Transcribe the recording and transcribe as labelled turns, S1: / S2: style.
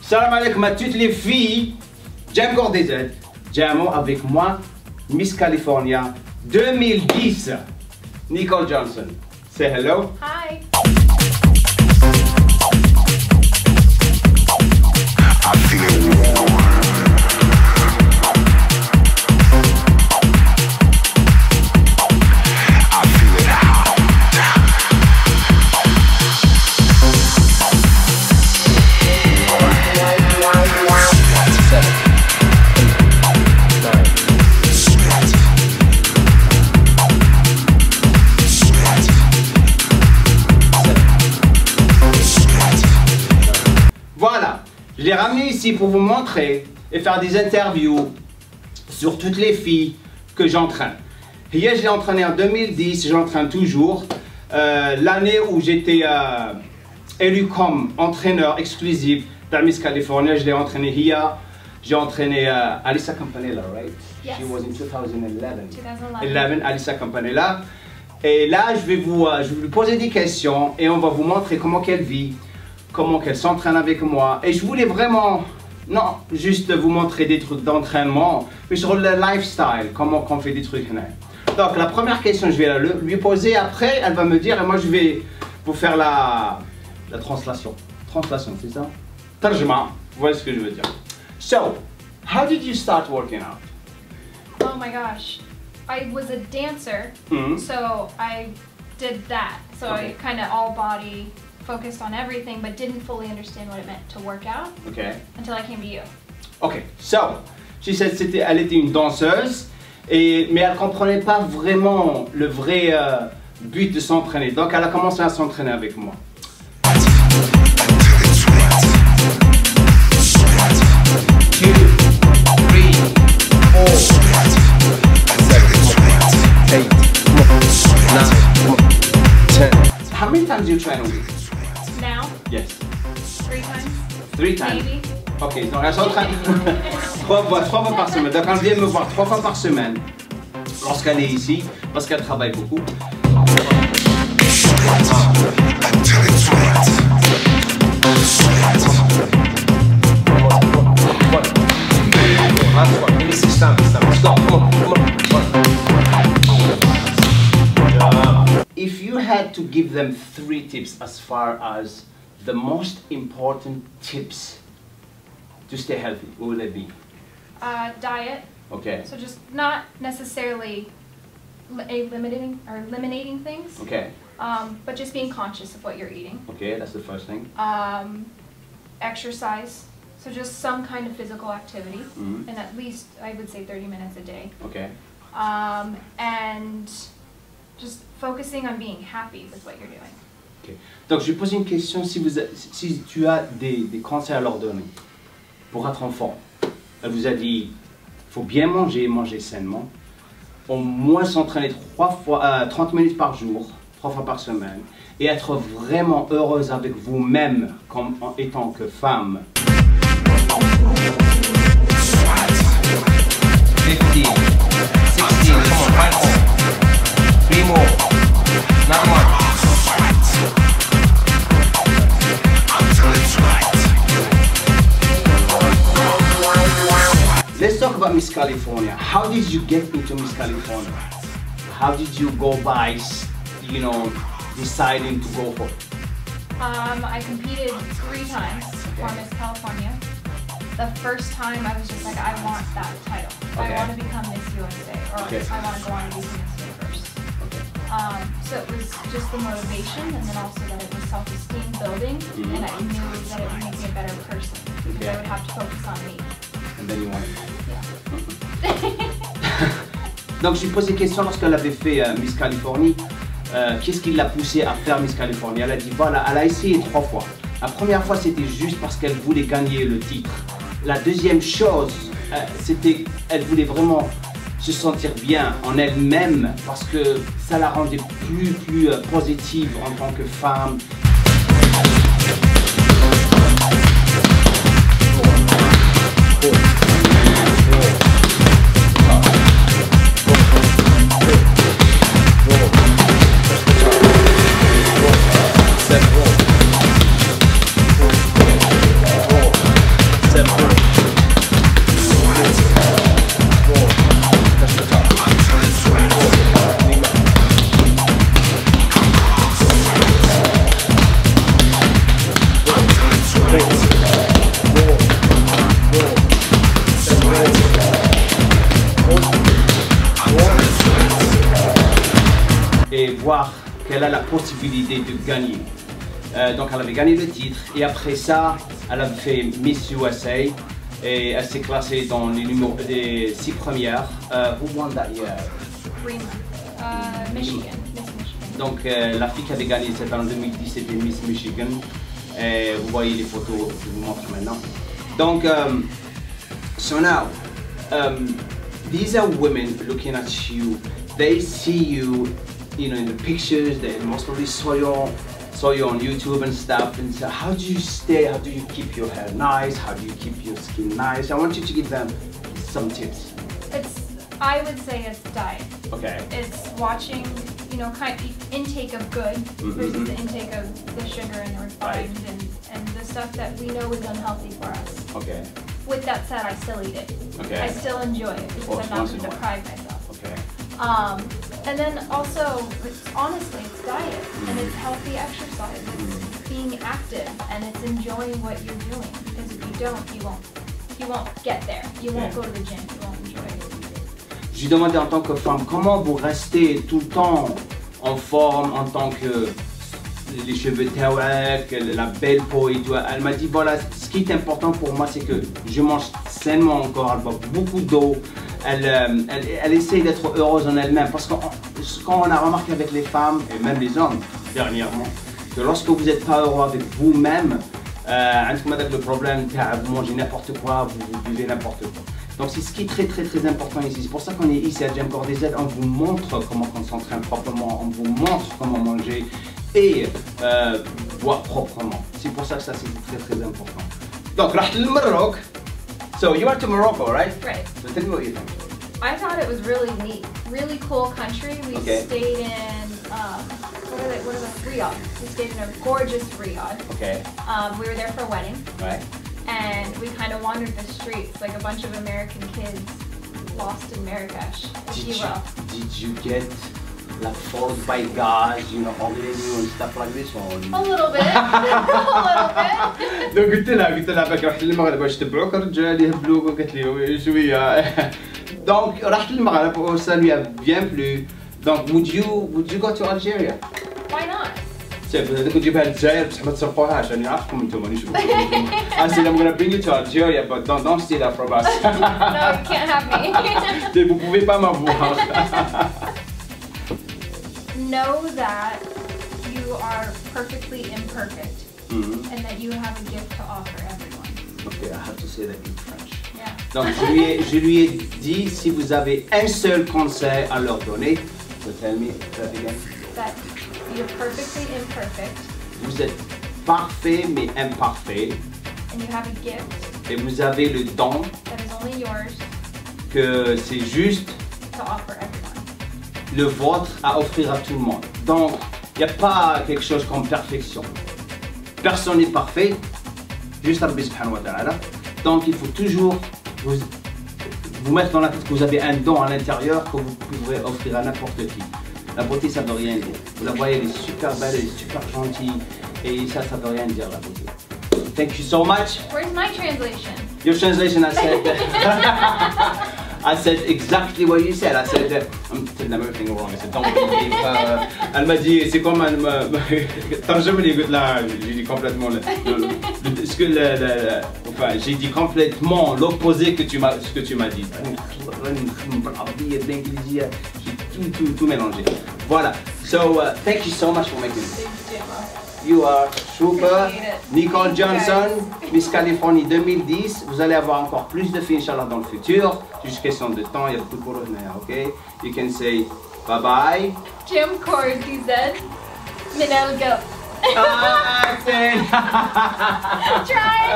S1: Salam alaikum à toutes les filles. Jam Gordez, Jamon avec moi, Miss California 2010, Nicole Johnson. Say hello.
S2: Hi.
S3: I feel it warm. I feel it hot.
S4: 7, 8, 9.
S1: Voilà, je l'ai ramené ici pour vous montrer et faire des interviews sur toutes les filles que j'entraîne. Hier, je l'ai entraîné en 2010, j'entraîne toujours. L'année où j'étais élu comme entraîneur exclusif de Miss California, je l'ai entraîné hier. J'ai entraîné Alyssa Campanella, right?
S2: Yes.
S1: She was in 2011.
S2: 2011.
S1: Alyssa Campanella. Et là, je vais vous poser des questions et on va vous montrer comment qu'elle vit, comment qu'elle s'entraîne avec moi. Et je voulais vraiment, non, juste vous montrer des trucs d'entraînement, mais sur le lifestyle, comment on fait des trucs. Donc, la première question, je vais lui poser. Après, elle va me dire et moi, je vais vous faire la translation. Translation, c'est ça? Tarjuma, vous voyez ce que je veux dire. So, how did you start working out?
S2: Oh my gosh. I was a dancer, so I did that. So
S1: Okay.
S2: I kind of all body focused on everything, but didn't fully understand what it meant to work out
S1: Okay.
S2: until I came to you.
S1: Ok, so, she said elle était une danseuse, mais elle ne comprenait pas vraiment le vrai but de s'entraîner. Donc elle a commencé à s'entraîner avec moi. How many times do you train a week?
S2: Now,
S1: Yes.
S2: 3 times,
S1: 3 times.
S2: maybe.
S1: Ok, donc elle s'entraîne 3 fois par semaine. Donc elle vient me voir 3 fois par semaine lorsqu'elle est ici, parce qu'elle travaille beaucoup. If you had to give them 3 tips as far as the most important tips to stay healthy, what would they be?
S2: Diet.
S1: Okay.
S2: So just not necessarily eliminating things,
S1: Okay.
S2: but just being conscious of what you're eating.
S1: Okay, that's the first thing.
S2: Exercise. So just some kind of physical activity,
S1: Mhm.
S2: and at least I would say 30 minutes a day.
S1: Okay.
S2: And just focusing on being happy with what you're doing.
S1: Okay. Donc je pose une question, si tu as des conseils à leur donner pour être en forme. Elle vous a dit, il faut bien manger, manger sainement, au moins s'entraîner 30 minutes par jour, 3 fois par semaine, et être vraiment heureuse avec vous-même comme en étant que femme.
S4: 15, 16, come on, fight home. 3 more, not much.
S1: Let's talk about Miss California. How did you get into Miss California? How did you go by, deciding to go for it?
S2: I competed 3 times for Miss California. The first time I was just like, I want that title.
S1: Okay.
S2: I want to become Miss USA, or
S1: Okay.
S2: I want to go on to be Miss Universe.
S1: Okay.
S2: So it was just the motivation, and then also that it was self-esteem building, and I knew that it would make me a better person, because
S1: Okay.
S2: I would have to focus on me.
S1: And then you wanted
S2: Yeah.
S1: Donc j'ai posé question lorsqu'elle avait fait Miss Californie, qu'est-ce qui l'a poussée à faire Miss Californie? Elle a dit voilà, elle a essayé 3 fois. La première fois c'était juste parce qu'elle voulait gagner le titre. La deuxième chose, c'était elle voulait vraiment se sentir bien en elle-même parce que ça la rendait plus positive en tant que femme. elle a la possibilité de gagner. Donc elle avait gagné le titre et après ça, elle a fait Miss USA et elle s'est classée dans les 6 premières. Who won that year?
S2: Greenland. Michigan. Miss Michigan.
S1: Donc la fille qui avait gagné cette année en 2010 c'était Miss Michigan. Et vous voyez les photos que je vous montre maintenant. Donc, so now, these are women looking at you. They see you, you know, in the pictures. They most probably saw you on YouTube and stuff. And so, how do you stay? How do you keep your hair nice? How do you keep your skin nice? I want you to give them some tips.
S2: I would say it's diet.
S1: Okay.
S2: It's watching, you know, kind of intake of good versus the intake of the sugar and the refined and the stuff that we know is unhealthy for us.
S1: Okay.
S2: With that said, I still eat it.
S1: Okay.
S2: I still enjoy it because I'm not
S1: once
S2: going
S1: in
S2: to
S1: a while.
S2: deprive myself.
S1: Okay.
S2: And then also, honestly, it's diet and it's healthy exercise. It's being active and it's enjoying what you're doing. Because if you don't, you won't get there. You won't go to the gym. You won't enjoy it.
S1: Je lui demandais en tant que femme, comment vous restez tout le temps en forme en tant que les cheveux tawak, la belle peau et tout. Elle m'a dit voilà, ce qui est important pour moi c'est que je mange sainement encore, elle boit beaucoup d'eau, elle essaye d'être heureuse en elle-même parce que quand on a remarqué avec les femmes et même les hommes dernièrement, que lorsque vous n'êtes pas heureux avec vous-même, le problème, vous mangez n'importe quoi, vous buvez n'importe quoi. Donc c'est ce qui est très important ici. C'est pour ça qu'on est ici à Gym Corps des Aides. On vous montre comment on s'entraîne proprement, on vous montre comment manger et boire proprement. C'est pour ça que ça c'est très important. Donc, رحت للمروك. So you went to Morocco, right?
S2: Right.
S1: So tell me what you think.
S2: I thought it was really neat, really cool country. We
S1: Okay.
S2: stayed in what are the Riyadh. We stayed in a gorgeous Riyadh.
S1: Okay.
S2: We were there for a wedding,
S1: Right.
S2: and we kind of wandered the streets like a bunch of American kids lost in Marrakesh, if you will.
S1: Did you get like followed by guys, you know, holding you and stuff like this? Or...
S2: A little bit, a little bit.
S1: Donc قلت لها بك رحت للمغرب باش تبعوك الرجال يهبلوك وقالت لي شويه. Donc رحت للمغرب ça lui a bien plu. Donc would you go to Algeria?
S2: Why not?
S1: شوف هذاك نجيبها للجزائر بصح ما تسرقوهاش راني عارفكم انتم مانيش I said I'm gonna bring you to Algeria but don't steal that from us.
S2: No, you can't have me.
S1: Vous pouvez pas m'avoir.
S2: Know that you are perfectly imperfect and that you have a gift to offer everyone.
S1: Okay, I have to say that in French.
S2: Yeah.
S1: Donc je lui ai dit si vous avez un seul conseil à leur donner, so tell me that again.
S2: That you're perfectly imperfect
S1: Vous êtes parfait mais imparfait
S2: and you have a gift
S1: et vous avez le don
S2: that is only yours
S1: que c'est juste
S2: to offer everyone.
S1: le vôtre à offrir à tout le monde. Donc il n'y a pas quelque chose comme perfection. Personne n'est parfait, juste Rabbi subhanahu wa ta'ala. Donc il faut toujours vous mettre dans la tête que vous avez un don à l'intérieur que vous pourrez offrir à n'importe qui. La beauté, ça ne veut rien dire. Vous la voyez, elle est super belle, elle est super gentille. Et ça ne veut rien dire, la beauté. Thank you so much.
S2: Where's my translation?
S1: Your translation, I said exactly what you said. I said, I'm telling everything wrong. I said, don't believe. Elle m'a dit, c'est comme elle m'a. J'ai dit complètement enfin, j'ai dit complètement l'opposé que ce que tu m'as dit. J'ai tout mélangé. Voilà. So, thank you so much for making it.
S2: Thanks, Gemma.
S1: You are super.
S2: Appreciate it.
S1: Nicole
S2: Thank you,
S1: Johnson,
S2: guys.
S1: Miss Californie 2010. Vous allez avoir encore plus de filles, Inch'Allah, dans le futur. C'est juste question de temps. Il y a beaucoup de boulot, ok? You can say bye-bye.
S2: Jim Cord, he said. Minel go.
S1: Ah,
S2: Try.